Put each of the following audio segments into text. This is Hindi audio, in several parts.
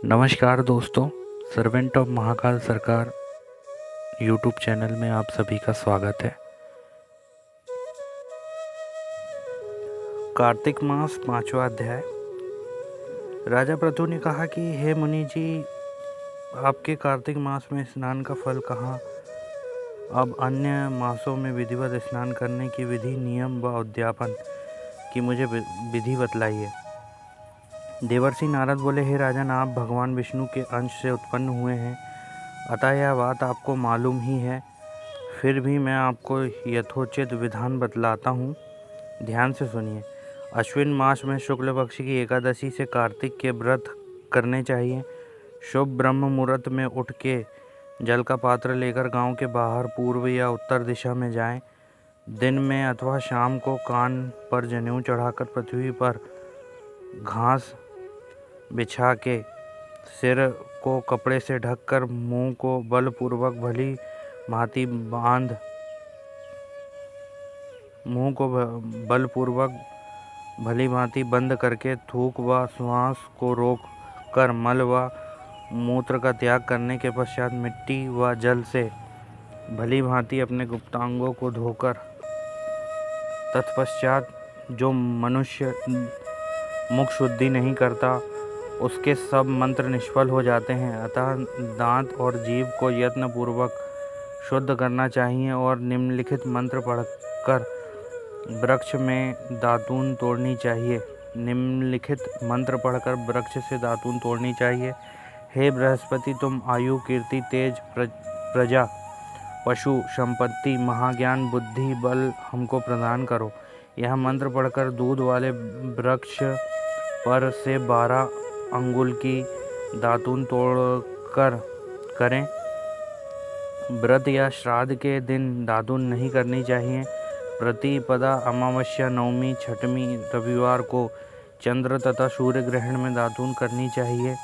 नमस्कार दोस्तों, सर्वेंट ऑफ महाकाल सरकार यूट्यूब चैनल में आप सभी का स्वागत है। कार्तिक मास 5वां अध्याय। राजा पृथु ने कहा कि हे मुनि जी, आपके कार्तिक मास में स्नान का फल कहाँ? अब अन्य मासों में विधिवत स्नान करने की विधि, नियम व उद्यापन की मुझे विधि बतलाइए। देवर्षि नारद बोले, हे राजन, आप भगवान विष्णु के अंश से उत्पन्न हुए हैं, अतः यह बात आपको मालूम ही है। फिर भी मैं आपको यथोचित विधान बतलाता हूँ, ध्यान से सुनिए। अश्विन मास में शुक्ल पक्ष की एकादशी से कार्तिक के व्रत करने चाहिए। शुभ ब्रह्म मुहूर्त में उठ के जल का पात्र लेकर गांव के बाहर पूर्व या उत्तर दिशा में जाएं। दिन में अथवा शाम को कान पर जनेऊ चढ़ाकर पृथ्वी पर घास बिछा के सिर को कपड़े से ढककर मुंह को बलपूर्वक भली भांति बंद करके थूक व श्वास को रोक कर मल व मूत्र का त्याग करने के पश्चात मिट्टी व जल से भली भांति अपने गुप्तांगों को धोकर तत्पश्चात जो मनुष्य मुख शुद्धि नहीं करता उसके सब मंत्र निष्फल हो जाते हैं। अतः दांत और जीभ को यत्न पूर्वक शुद्ध करना चाहिए और निम्नलिखित मंत्र पढ़कर वृक्ष में दातून तोड़नी चाहिए। हे बृहस्पति, तुम आयु, कीर्ति, तेज, प्रजा, पशु, संपत्ति, महाज्ञान, बुद्धि, बल हमको प्रदान करो। यह मंत्र पढ़कर दूध वाले वृक्ष पर से 12 अंगुल की दातून तोड़कर करें। व्रत या श्राद्ध के दिन दातून नहीं करनी चाहिए। प्रतिपदा, अमावस्या, नवमी, छठवीं, रविवार को चंद्र तथा सूर्य ग्रहण में दातून करनी चाहिए।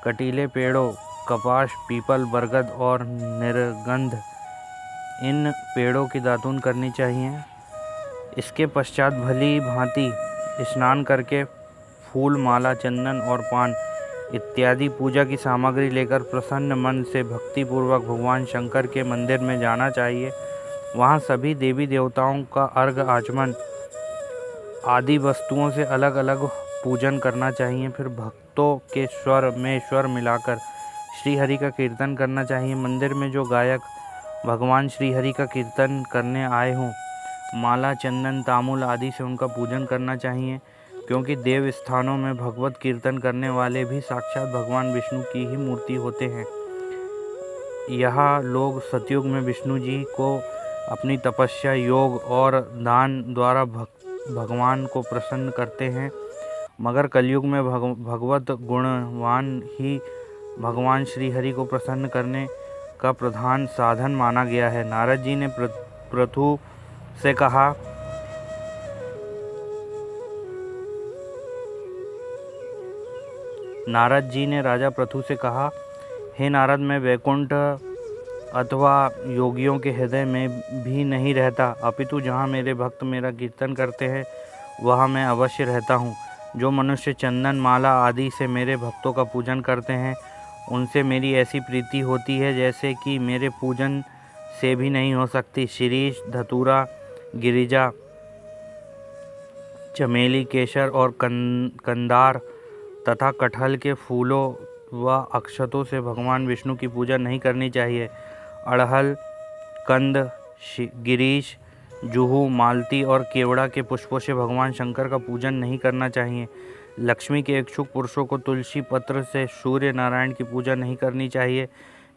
कटीले पेड़ों, कपास, पीपल, बरगद और निर्गंध, इन पेड़ों की दातून करनी चाहिए। इसके पश्चात भली भांति स्नान करके फूल, माला, चंदन और पान इत्यादि पूजा की सामग्री लेकर प्रसन्न मन से भक्तिपूर्वक भगवान शंकर के मंदिर में जाना चाहिए। वहाँ सभी देवी देवताओं का अर्घ्य, आचमन आदि वस्तुओं से अलग अलग पूजन करना चाहिए। फिर भक्तों के स्वर में स्वर मिलाकर श्रीहरि का कीर्तन करना चाहिए। मंदिर में जो गायक भगवान श्रीहरि का कीर्तन करने आए हों, माला, चंदन, तांबूल आदि से उनका पूजन करना चाहिए, क्योंकि देव स्थानों में भगवत कीर्तन करने वाले भी साक्षात भगवान विष्णु की ही मूर्ति होते हैं। यहाँ लोग सतयुग में विष्णु जी को अपनी तपस्या, योग और दान द्वारा भगवान को प्रसन्न करते हैं, मगर कलयुग में भगवत गुणवान ही भगवान श्रीहरि को प्रसन्न करने का प्रधान साधन माना गया है। नारद जी ने पृथु से कहा, नारद जी ने राजा पृथु से कहा, हे नारद, मैं वैकुंठ अथवा योगियों के हृदय में भी नहीं रहता, अपितु जहाँ मेरे भक्त मेरा कीर्तन करते हैं वहाँ मैं अवश्य रहता हूँ। जो मनुष्य चंदन, माला आदि से मेरे भक्तों का पूजन करते हैं, उनसे मेरी ऐसी प्रीति होती है जैसे कि मेरे पूजन से भी नहीं हो सकती। शीरीष, धतूरा, गिरिजा, चमेली, केसर और कंदार तथा कटहल के फूलों व अक्षतों से भगवान विष्णु की पूजा नहीं करनी चाहिए। अड़हल, कंद, गिरीश, जुहू, मालती और केवड़ा के पुष्पों से भगवान शंकर का पूजन नहीं करना चाहिए। लक्ष्मी के इच्छुक पुरुषों को तुलसी पत्र से सूर्य नारायण की पूजा नहीं करनी चाहिए।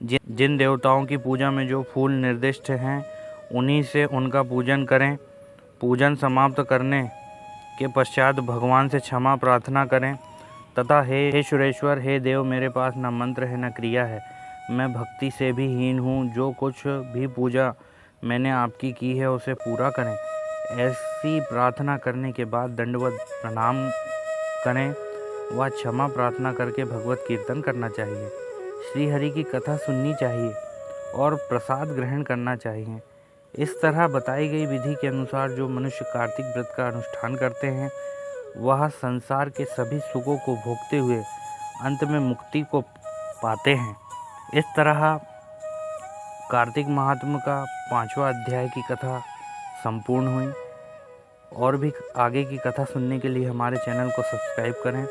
जिन देवताओं की पूजा में जो फूल निर्दिष्ट हैं, उन्हीं से उनका पूजन करें। पूजन समाप्त करने के पश्चात भगवान से क्षमा प्रार्थना करें तथा हे सुरेश्वर, हे देव, मेरे पास न मंत्र है न क्रिया है, मैं भक्ति से भी हीन हूँ। जो कुछ भी पूजा मैंने आपकी की है उसे पूरा करें। ऐसी प्रार्थना करने के बाद दंडवत प्रणाम करें व क्षमा प्रार्थना करके भगवत कीर्तन करना चाहिए। श्रीहरि की कथा सुननी चाहिए और प्रसाद ग्रहण करना चाहिए। इस तरह बताई गई विधि के अनुसार जो मनुष्य कार्तिक व्रत का अनुष्ठान करते हैं, वह संसार के सभी सुखों को भोगते हुए अंत में मुक्ति को पाते हैं। इस तरह कार्तिक महात्म का 5वां अध्याय की कथा संपूर्ण हुई। और भी आगे की कथा सुनने के लिए हमारे चैनल को सब्सक्राइब करें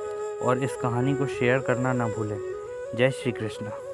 और इस कहानी को शेयर करना ना भूलें। जय श्री कृष्ण।